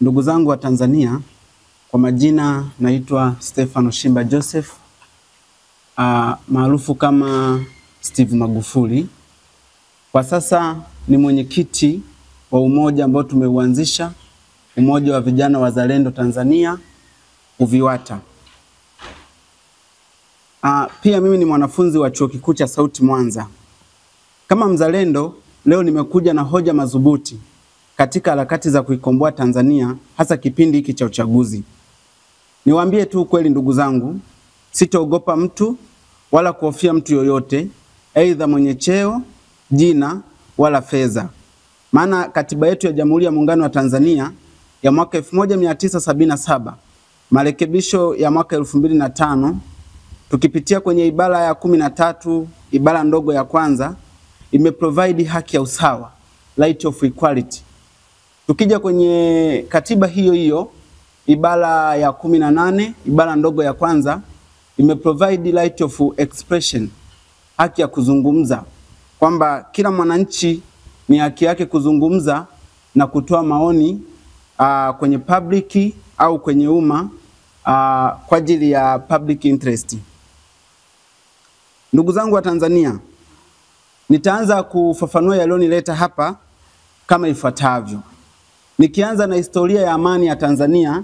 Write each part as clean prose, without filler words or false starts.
Ndugu zangu wa Tanzania, kwa majina naitwa Stefano Shimba Joseph, maarufu kama Steve Magufuli. Kwa sasa ni mwenyekiti wa umoja ambao tumeuanzisha, Umoja wa Vijana Wazalendo Tanzania, UVIWATA. Pia mimi ni mwanafunzi wa Chuo Kikuu cha Sauti Mwanza. Kama mzalendo, leo nimekuja na hoja madhubuti katika harakati za kuikomboa Tanzania, hasa kipindi hiki cha uchaguzi. Niwaambie tu kweli ndugu zangu, sitaogopa mtu wala kuhofia mtu yoyote, aidha mwenye cheo, jina wala fedha. Maana katiba yetu ya Jamhuri ya Muungano wa Tanzania ya mwaka 1977, marekebisho ya mwaka 2005, tukipitia kwenye ibara ya 13, ibara ndogo ya kwanza, imeprovide haki ya usawa, right of equality. Tukija kwenye katiba hiyo hiyo, ibara ya 18, ibara ndogo ya kwanza, imeprovide right of expression, haki ya kuzungumza, kwamba kila mwananchi ni haki yake kuzungumza na kutoa maoni kwenye public au kwenye umma kwa ajili ya public interest. Ndugu zangu wa Tanzania, nitaanza kufafanua yaliyonileta hapa kama ifuatavyo. Nikianza na historia ya amani ya Tanzania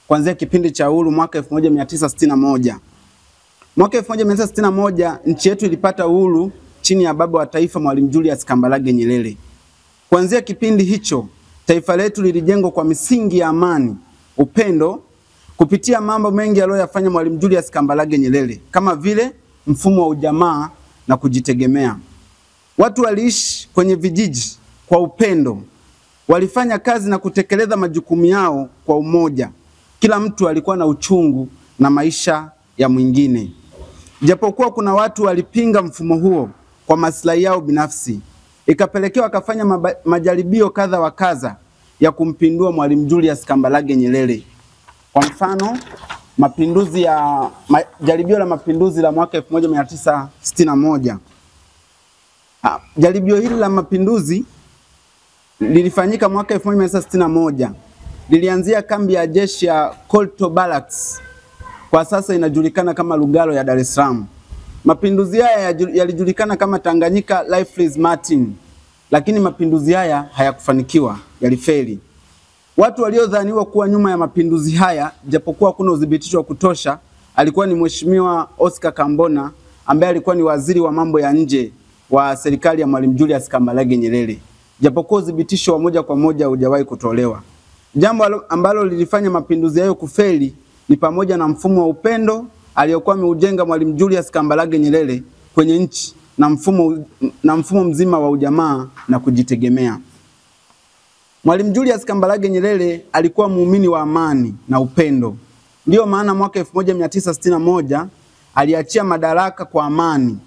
kuanzia kipindi cha uhuru mwaka 1961. Mwaka 1961 nchi yetu ilipata uhuru chini ya baba wa taifa Mwalimu Julius Kambarage Nyerere. Kuanzia kipindi hicho, taifa letu lilijengwa kwa misingi ya amani, upendo, kupitia mambo mengi aliyoyafanya Mwalimu Julius Kambarage Nyerere, kama vile mfumo wa ujamaa na kujitegemea. Watu waliishi kwenye vijiji kwa upendo, walifanya kazi na kutekeleza majukumu yao kwa umoja. Kila mtu alikuwa na uchungu na maisha ya mwingine. Japokuwa kuna watu walipinga mfumo huo kwa maslahi yao binafsi, ikapelekea wakafanya majaribio kadha wa kadha ya kumpindua Mwalimu Julius Kambarage Nyerere. Kwa mfano, jaribio la mapinduzi la mwaka 1961. Jaribio hili la mapinduzi lilifanyika mwaka 1961. Lilianzia kambi ya jeshi ya Kolto Barracks, kwa sasa inajulikana kama Lugalo ya Dar es Salaam. Mapinduzi haya yalijulikana kama Tanganyika Rifles Marching, lakini mapinduzi haya hayakufanikiwa, yalifeli. Watu waliodhaniwa kuwa nyuma ya mapinduzi haya, japokuwa hakuna udhibitisho wa kutosha, alikuwa ni Mheshimiwa Oscar Kambona, ambaye alikuwa ni waziri wa mambo ya nje wa serikali ya Mwalimu Julius Kambarage Nyerere. Japokuwa udhibitisho wa moja kwa moja hujawahi kutolewa. Jambo ambalo lilifanya mapinduzi hayo kufeli ni pamoja na mfumo wa upendo aliyokuwa ameujenga Mwalimu Julius Kambarage Nyerere kwenye nchi na mfumo mzima wa ujamaa na kujitegemea. Mwalimu Julius Kambarage Nyerere alikuwa muumini wa amani na upendo. Ndio maana mwaka 1961 aliachia madaraka kwa amani.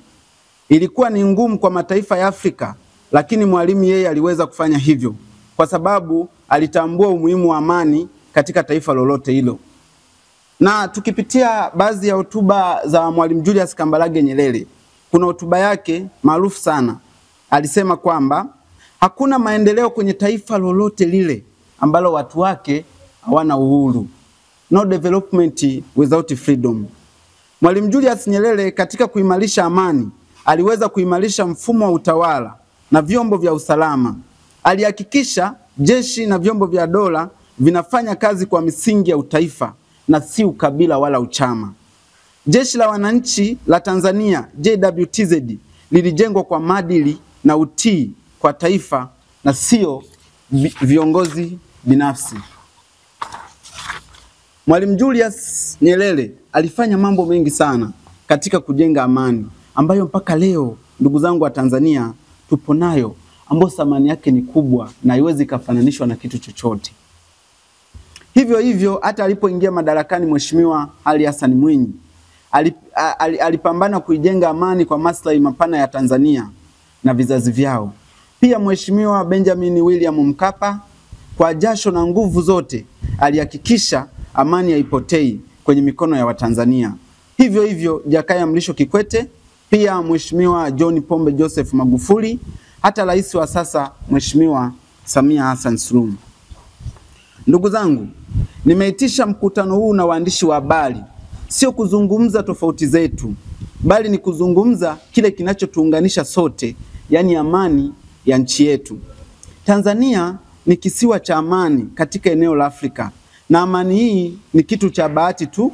Ilikuwa ni ngumu kwa mataifa ya Afrika, lakini Mwalimu yeye aliweza kufanya hivyo kwa sababu alitambua umuhimu wa amani katika taifa lolote hilo. Na tukipitia baadhi ya hotuba za Mwalimu Julius Kambarage Nyerere, kuna hotuba yake maarufu sana. Alisema kwamba hakuna maendeleo kwenye taifa lolote lile ambalo watu wake hawana uhuru. No development without freedom. Mwalimu Julius Nyerere katika kuimarisha amani, aliweza kuimarisha mfumo wa utawala na vyombo vya usalama. Alihakikisha jeshi na vyombo vya dola vinafanya kazi kwa misingi ya utaifa na si ukabila wala uchama. Jeshi la Wananchi la Tanzania, JWTZ, lilijengwa kwa maadili na utii kwa taifa na sio viongozi binafsi. Mwalimu Julius Nyerere alifanya mambo mengi sana katika kujenga amani, ambayo mpaka leo ndugu zangu wa Tanzania tupo nayo, ambayo thamani yake ni kubwa na haiwezi kufananishwa na kitu chochote. Hivyo hivyo hata alipoingia madarakani Mheshimiwa Ali Hassan Mwinyi, alipambana kuijenga amani kwa maslahi mapana ya Tanzania na vizazi vyao. Pia Mheshimiwa Benjamin William Mkapa kwa jasho na nguvu zote alihakikisha amani haipotei kwenye mikono ya Watanzania. Hivyo hivyo Jakaya Mrisho Kikwete, pia Mheshimiwa John Pombe Joseph Magufuli, hata rais wa sasa Mheshimiwa Samia Hassan Suluhu. Ndugu zangu, nimeitisha mkutano huu na waandishi wa habari, sio kuzungumza tofauti zetu, bali ni kuzungumza kile kinachotuunganisha sote, yani amani ya nchi yetu. Tanzania ni kisiwa cha amani katika eneo la Afrika, na amani hii ni kitu cha bahati tu,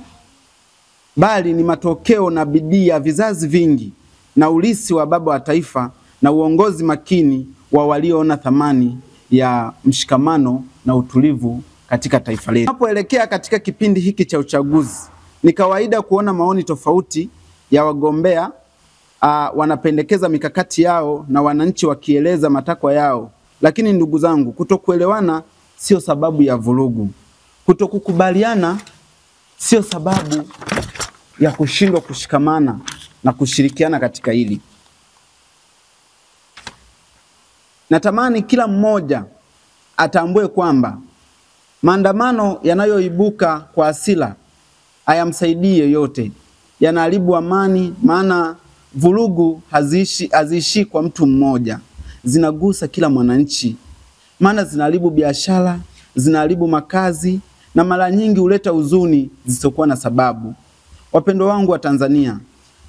bali ni matokeo na bidii ya vizazi vingi na ulisi wa baba wa taifa na uongozi makini wa walioona thamani ya mshikamano na utulivu katika taifa letu. Tunapoelekea katika kipindi hiki cha uchaguzi, ni kawaida kuona maoni tofauti ya wagombea wanapendekeza mikakati yao na wananchi wakieleza matakwa yao. Lakini ndugu zangu, kutokuelewana sio sababu ya vurugu. Kutokukubaliana sio sababu ya kushindwa kushikamana na kushirikiana katika hili. Natamani kila mmoja atambue kwamba maandamano yanayoibuka kwa hasira hayamsaidii yeyote, yanaharibu amani, maana vurugu haziishi kwa mtu mmoja, zinagusa kila mwananchi, maana zinaharibu biashara, zinaharibu makazi, na mara nyingi huleta huzuni zisizokuwa na sababu. Wapendo wangu wa Tanzania,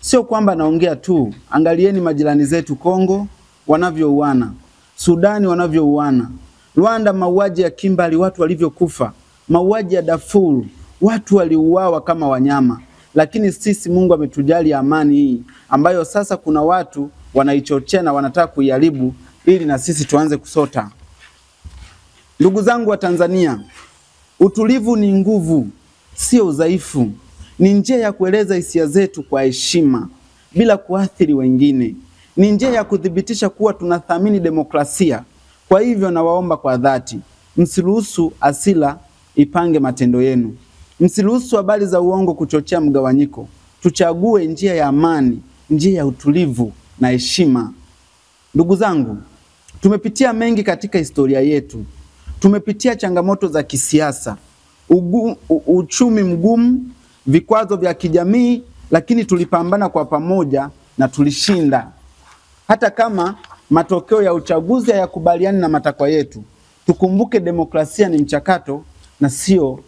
sio kwamba naongea tu, angalieni majirani zetu Kongo wanavyouana, Sudani wanavyouana, Rwanda mauaji ya Kimbali watu walivyokufa, mauaji ya Darfur watu waliuawa kama wanyama. Lakini sisi Mungu ametujali amani hii ambayo sasa kuna watu wanaichochea na wanataka kuiharibu ili na sisi tuanze kusota. Ndugu zangu wa Tanzania, utulivu ni nguvu, sio udhaifu. Ni njia ya kueleza hisia zetu kwa heshima bila kuathiri wengine. Ni njia ya kudhibitisha kuwa tunathamini demokrasia. Kwa hivyo nawaomba kwa dhati, msiruhusu hasira ipange matendo yenu. Msiruhusu habari za uongo kuchochea mgawanyiko. Tuchague njia ya amani, njia ya utulivu na heshima. Ndugu zangu, tumepitia mengi katika historia yetu. Tumepitia changamoto za kisiasa, uchumi mgumu, vikwazo vya kijamii, lakini tulipambana kwa pamoja na tulishinda. Hata kama matokeo ya uchaguzi hayakubaliani na matakwa yetu, tukumbuke demokrasia ni mchakato na sio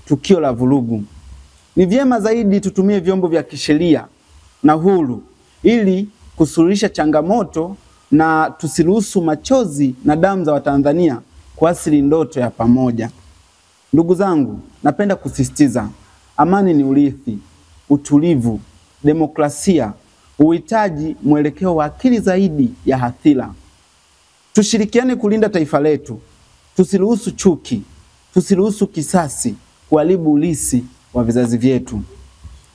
tukio la vurugu. Ni vyema zaidi tutumie vyombo vya kisheria na huru ili kusuluhisha changamoto, na tusiruhusu machozi na damu za Watanzania kuathiri ndoto ya pamoja. Ndugu zangu, napenda kusisitiza, amani ni urithi, utulivu, demokrasia uhitaji mwelekeo wa akili zaidi ya hasira. Tushirikiane kulinda taifa letu, tusiruhusu chuki, tusiruhusu kisasi kuharibu ulisi wa vizazi vyetu.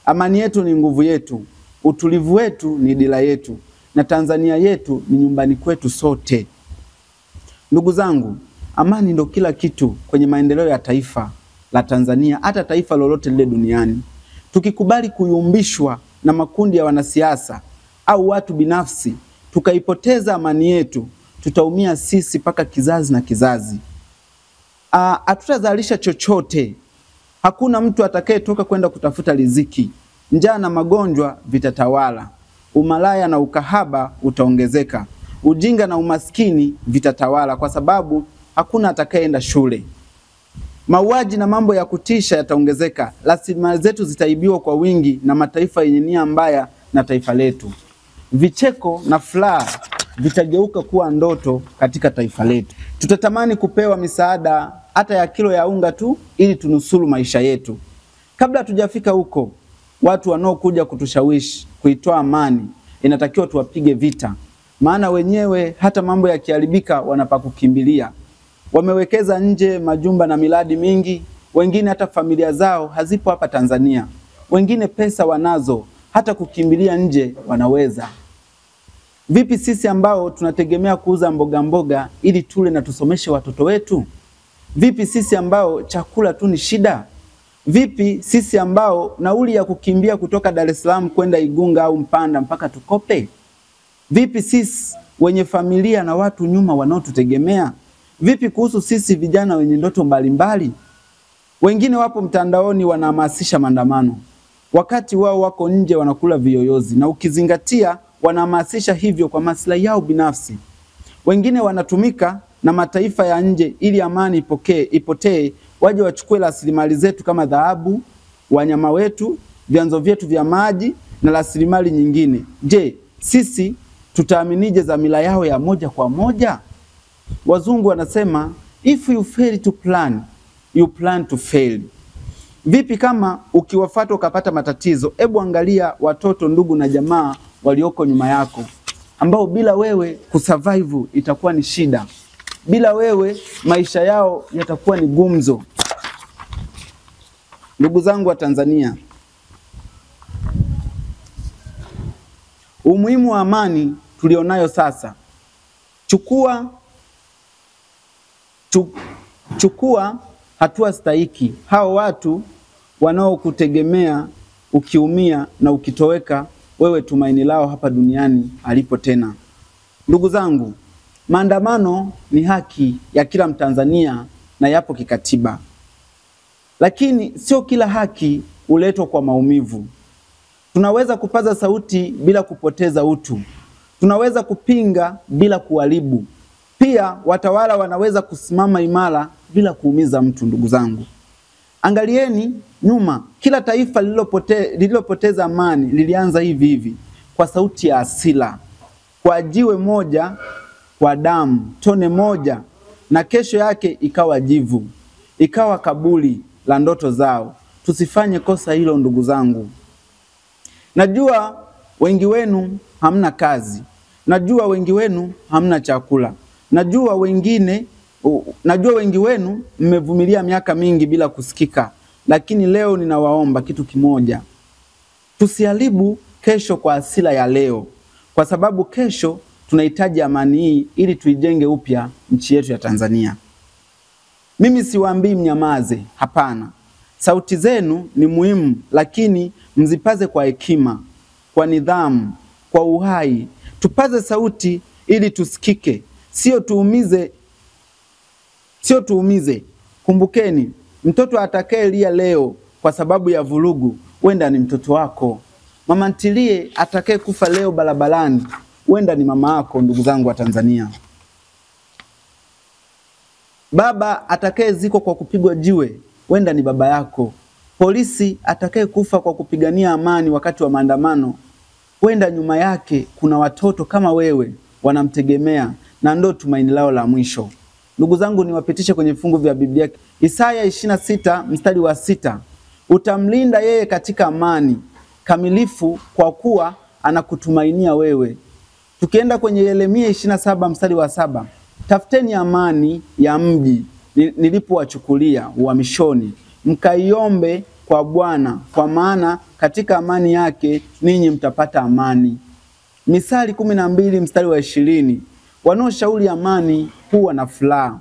Amani yetu ni nguvu yetu, utulivu wetu ni dira yetu, na Tanzania yetu ni nyumbani kwetu sote. Ndugu zangu, amani ndio kila kitu kwenye maendeleo ya taifa la Tanzania, hata taifa lolote lile duniani. Tukikubali kuyumbishwa na makundi ya wanasiasa au watu binafsi, tukaipoteza amani yetu, tutaumia sisi mpaka kizazi na kizazi. Hatutazalisha chochote. Hakuna mtu atakayetoka kwenda kutafuta riziki. Njaa na magonjwa vitatawala. Umalaya na ukahaba utaongezeka. Ujinga na umaskini vitatawala kwa sababu hakuna atakayeenda shule. Mauaji na mambo ya kutisha yataongezeka. Rasilimali zetu zitaibiwa kwa wingi na mataifa yenye nia mbaya na taifa letu. Vicheko na furaha vitageuka kuwa ndoto katika taifa letu. Tutatamani kupewa misaada hata ya kilo ya unga tu ili tunusuru maisha yetu. Kabla tujafika huko, watu wanaokuja kutushawishi kuitoa amani inatakiwa tuwapige vita. Maana wenyewe hata mambo yakiharibika wanapakukimbilia. Wamewekeza nje majumba na miradi mingi, wengine hata familia zao hazipo hapa Tanzania. Wengine pesa wanazo, hata kukimbilia nje wanaweza. Vipi sisi ambao tunategemea kuuza mboga mboga ili tule na tusomeshe watoto wetu? Vipi sisi ambao chakula tu ni shida? Vipi sisi ambao nauli ya kukimbia kutoka Dar es Salaam kwenda Igunga au Mpanda mpaka tukope? Vipi sisi wenye familia na watu nyuma wanaotutegemea? Vipi kuhusu sisi vijana wenye ndoto mbalimbali? Wengine wapo mtandaoni wanahamasisha maandamano, wakati wao wako nje wanakula viyoyozi, na ukizingatia wanahamasisha hivyo kwa maslahi yao binafsi. Wengine wanatumika na mataifa ya nje ili amani ipotee waje wachukue rasilimali zetu kama dhahabu, wanyama wetu, vyanzo vyetu vya maji na rasilimali nyingine. Je, sisi tutaaminije dhamira yao ya moja kwa moja? Wazungu wanasema if you fail to plan, you plan to fail. Vipi kama ukiwafuata ukapata matatizo? Hebu angalia watoto, ndugu na jamaa walioko nyuma yako, ambao bila wewe kusurvive itakuwa ni shida. Bila wewe maisha yao yatakuwa ni gumzo. Ndugu zangu wa Tanzania, umuhimu wa amani tulionayo sasa. Chukua hatua stahiki. Hao watu wanaokutegemea ukiumia na ukitoweka, wewe tumaini lao hapa duniani alipo tena. Ndugu zangu, maandamano ni haki ya kila Mtanzania na yapo kikatiba. Lakini sio kila haki huletwa kwa maumivu. Tunaweza kupaza sauti bila kupoteza utu. Tunaweza kupinga bila kuharibu. Pia watawala wanaweza kusimama imara bila kuumiza mtu. Ndugu zangu, angalieni nyuma, kila taifa lililopoteza amani lilianza hivi hivi, kwa sauti ya hasira, kwa jiwe moja, kwa damu, tone moja, na kesho yake ikawa jivu, ikawa kaburi la ndoto zao. Tusifanye kosa hilo ndugu zangu. Najua wengi wenu hamna kazi. Najua wengi wenu hamna chakula. Najua wengi wenu mmevumilia miaka mingi bila kusikika. Lakini leo ninawaomba kitu kimoja. Tusiharibu kesho kwa hasira ya leo. Kwa sababu kesho tunahitaji amani hii ili tuijenge upya nchi yetu ya Tanzania. Mimi siwaambii mnyamaze, hapana. Sauti zenu ni muhimu, lakini mzipaze kwa hekima, kwa nidhamu, kwa uhai. Tupaze sauti ili tusikike, sio tuumize. Kumbukeni, mtoto atakayelia leo kwa sababu ya vurugu, wenda ni mtoto wako. Mama ntilie atakaye kufa leo barabarani, wenda ni mama yako. Ndugu zangu wa Tanzania, baba atakaye ziko kwa kupigwa jiwe, wenda ni baba yako. Polisi atakaye kufa kwa kupigania amani wakati wa maandamano, wenda nyuma yake kuna watoto kama wewe wanamtegemea na ndo tumaini lao la mwisho. Ndugu zangu, niwapitishe kwenye fungu vya Biblia. Isaya 26 mstari wa 6. Utamlinda yeye katika amani kamilifu, kwa kuwa anakutumainia wewe. Tukienda kwenye Yeremia 27 mstari wa 7. Tafuteni amani ya mji nilipowachukulia uhamishoni, mkaiombe kwa Bwana, kwa maana katika amani yake ninyi mtapata amani. Misali 12 mstari wa 20. Wanaoshauri amani huwa na furaha.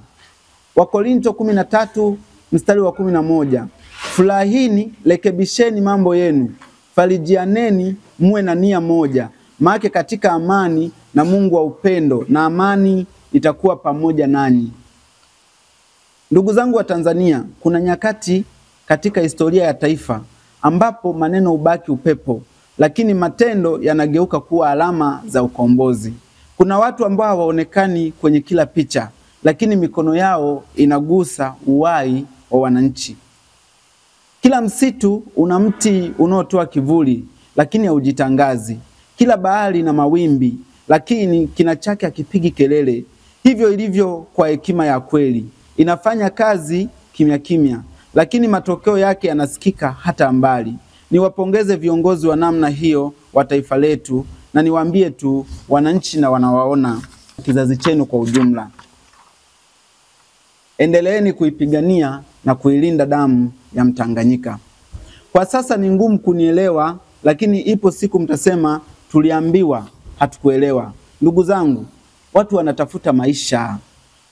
Wakorinto 13 mstari wa 11. Furahini, rekebisheni mambo yenu, farijianeni, muwe na nia moja, maana katika amani na Mungu wa upendo na amani itakuwa pamoja nanyi. Ndugu zangu wa Tanzania, kuna nyakati katika historia ya taifa ambapo maneno hubaki upepo, lakini matendo yanageuka kuwa alama za ukombozi. Kuna watu ambao hawaonekani kwenye kila picha, lakini mikono yao inagusa uhai wa wananchi. Kila msitu una mti unaotoa kivuli, lakini haujitangazi. Kila bahari na mawimbi, lakini kina chake hakipigi kelele. Hivyo ilivyo kwa hekima ya kweli. Inafanya kazi kimya kimya, lakini matokeo yake yanasikika hata mbali. Niwapongeze viongozi wa namna hiyo wa taifa letu, na niwaambie tu wananchi na wanawaona kizazi chenu kwa ujumla, endeleeni kuipigania na kuilinda damu ya Mtanganyika. Kwa sasa ni ngumu kunielewa, lakini ipo siku mtasema tuliambiwa, hatukuelewa. Ndugu zangu, watu wanatafuta maisha.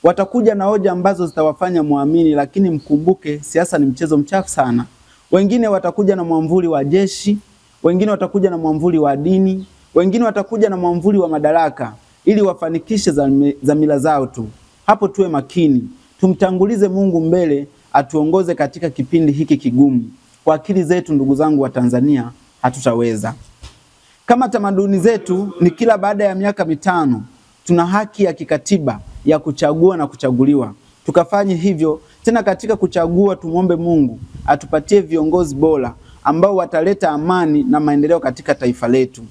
Watakuja na hoja ambazo zitawafanya muamini, lakini mkumbuke siasa ni mchezo mchafu sana. Wengine watakuja na mwamvuli wa jeshi, wengine watakuja na mwamvuli wa dini, wengine watakuja na mwamvuli wa madaraka ili wafanikishe dhamira zao tu. Hapo tuwe makini, tumtangulize Mungu mbele, atuongoze katika kipindi hiki kigumu. Kwa akili zetu ndugu zangu wa Tanzania hatutaweza. Kama tamaduni zetu ni kila baada ya miaka 5 tuna haki ya kikatiba ya kuchagua na kuchaguliwa. Tukafanye hivyo Tena katika kuchagua, tumwombe Mungu atupatie viongozi bora ambao wataleta amani na maendeleo katika taifa letu.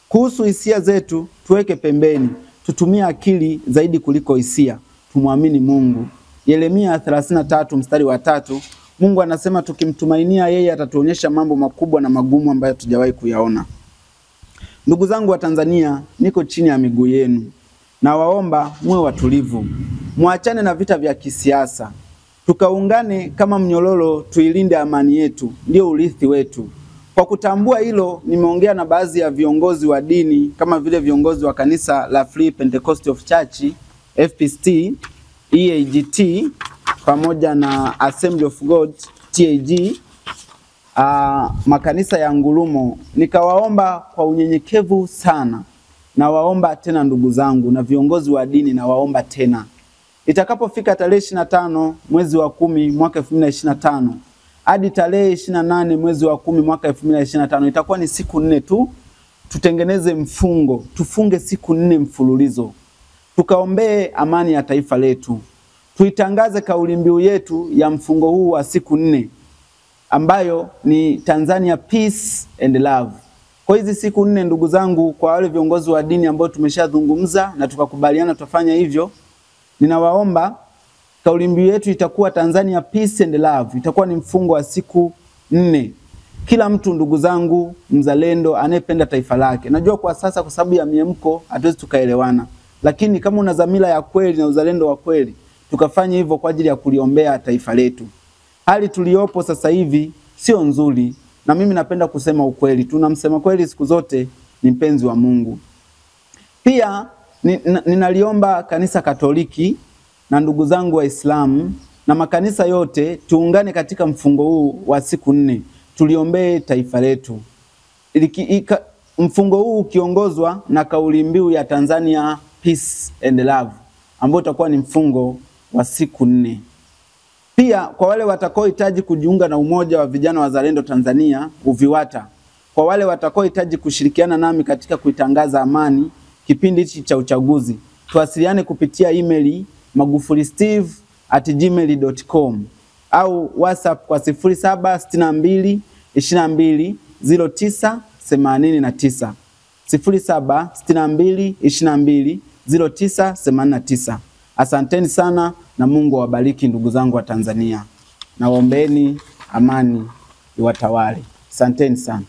Kuhusu hisia zetu, tuweke pembeni, tutumie akili zaidi kuliko hisia, tumwamini Mungu. Yeremia 33 mstari wa 3, Mungu anasema tukimtumainia yeye atatuonyesha mambo makubwa na magumu ambayo tujawahi kuyaona. Ndugu zangu wa Tanzania, niko chini ya miguu yenu. Na waomba muwe watulivu. Muachane na vita vya kisiasa. Tukaungane kama mnyororo, tuilinde amani yetu, ndio urithi wetu. Kwa kutambua hilo, nimeongea na baadhi ya viongozi wa dini kama vile viongozi wa kanisa la Free Pentecostal of Church, FPCT, EAGT, pamoja na Assembly of God, TAG, makanisa ya Ngurumo. Nikawaomba kwa unyenyekevu sana. Na waomba tena ndugu zangu na viongozi wa dini, na waomba tena. Itakapofika tarehe 25 mwezi wa 10 mwaka 2025 hadi tarehe 28 mwezi wa 10 mwaka 2025, itakuwa ni siku 4 tu. Tutengeneze mfungo, tufunge siku 4 mfululizo. Tukaombee amani ya taifa letu. Tuitangaze kauli mbiu yetu ya mfungo huu wa siku 4 ambayo ni Tanzania Peace and Love. Kwa hizi siku 4 ndugu zangu, kwa wale viongozi wa dini ambao tumeshazungumza na tukakubaliana tutafanya hivyo, ninawaomba kauli mbiu yetu itakuwa Tanzania Peace and Love. Itakuwa ni mfungo wa siku 4. Kila mtu ndugu zangu mzalendo anayependa taifa lake. Najua kwa sasa kwa sababu ya miemko hatuwezi tukaelewana. Lakini kama una dhamira ya kweli na uzalendo wa kweli, tukafanya hivyo kwa ajili ya kuliombea taifa letu. Hali tuliopo sasa hivi sio nzuri, na mimi napenda kusema ukweli. Tunamsema kweli siku zote ni mpenzi wa Mungu. Pia ninaliomba kanisa Katoliki na ndugu zangu Waislamu na makanisa yote tuungane katika mfungo huu wa siku 4. Tuliombee taifa letu. Mfungo huu ukiongozwa na kauli mbiu ya Tanzania Peace and Love, ambao utakuwa ni mfungo wa siku 4. Pia kwa wale watakaohitaji kujiunga na Umoja wa Vijana Wazalendo Tanzania, UVIWATA, kwa wale watakaohitaji kushirikiana nami katika kuitangaza amani kipindi hichi cha uchaguzi, tuwasiliane kupitia email magufulisteve@gmail.com au WhatsApp kwa 0762 22 09 89, 0762 22 09 89. Asanteni sana na Mungu awabariki ndugu zangu wa Tanzania. Na waombeeni amani iwatawale. Asanteni sana.